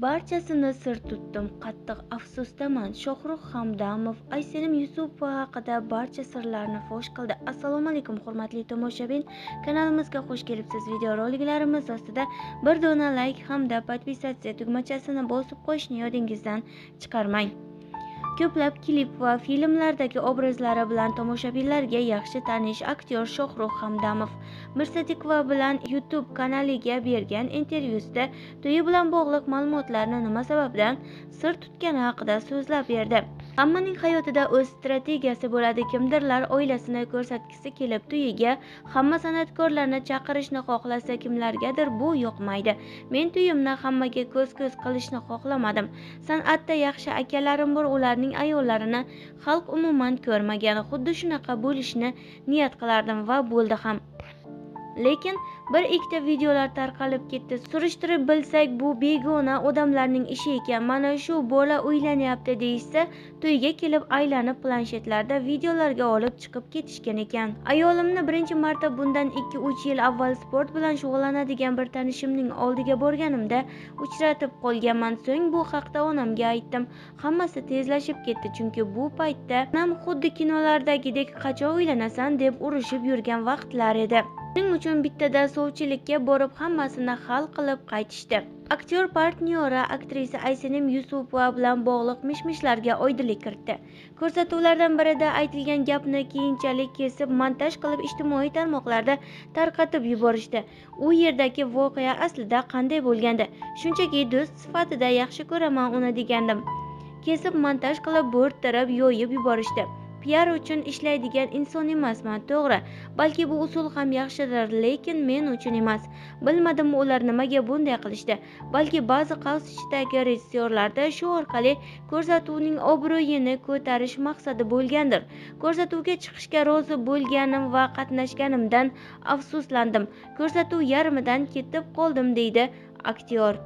Barchasini sir tutdim, qattiq afsusdaman. Shohrux Hamdamov Aysenim Yusupova haqida barcha sirlarni fosh qildi. Assalomu alaykum, hurmatli tomoshabin. Kanalimizga xush kelibsiz. Videoroliklarimiz ostida bir dona like hamda podpisatsiya tugmachasini bosib qo'yishni yodingizdan chiqarmang. Ko'plab klip va filmlardagi obrazlari bilan tomoshabinlarga yaxshi tanish aktyor Shohrux Hamdamov Mirsatikova bilan YouTube kanaliga bergan intervyusida to'yi bilan bog'liq ma'lumotlarni nima sababdan sir tutgani haqida so'zlab berdi. Hammaning hayotida o'z strategiyasi bo'ladi. Kimdirlar oilasini ko'rsatgisi kelib to'yiga hamma san'atkorlarni chaqirishni xohlasa, kimlargadir bu yoqmaydi. Men to'yimni hammaga ko'z-ko'z qilishni xohlamadim. San'atda yaxshi akalarim bor, ularning ayollarini xalq umuman ko'rmagan. Xuddi shunaqa bo'lishni niyat qilardim va bo'ldi ham. Lekin bir ikkita videolar tarqalib ketdi. Surishtirib bilsak, bu begona odamlarning ishi ekan. Mana shu bola uylanyapti deyishsa, to'yga kelib aylanib planshetlarda videolarga olib chiqib ketishgan ekan. Ayolimni birinchi marta bundan 2-3 yil avval sport bilan shug'ullanadigan bir tanishimning oldiga borganimda uchratib qolganman. So'ng bu haqda onamga aytdim. Hammasi tezlashib ketdi, chunki bu paytda onam xuddi kinolardagidek qachon uylanasan deb urushib yurgan vaqtlar edi. Shuning uchun bittada sovchilikka borib hammasini hal qilib qaytishdi. Aktyor partnyori aktrisa Aysenim Yusupova bilan bog'liq mish-mishlarga oydinlik kiritdi. Ko'rsatuvlardan birida aytilgan gapni keyinchalik kesib montaj qilib ijtimoiy tarmoqlarda tarqatib yuborishdi. U yerdagi voqea aslida qanday bo'lgandi? Shunchaki do'st sifatida yaxshi ko'raman uni degandim. Kesib montaj qilib bo'rttirib yo'yib yuborishdi. PR uchun ishlaydigan inson emasman, to'g'ri. Balki bu usul ham yaxshidir, lekin men uchun emas. Bilmadim ular nimaga bunday qilishdi. Balki ba'zi qavsishdagi rejissyorlarda shu orqali ko'rsatuvning obro'yini ko'tarish maqsadi bo'lgandir. Ko'rsatuvga chiqishga rozi bo'lganim va qatnashganimdan afsuslandim. Ko'rsatuv yarmidan ketib qoldim, deydi aktyor.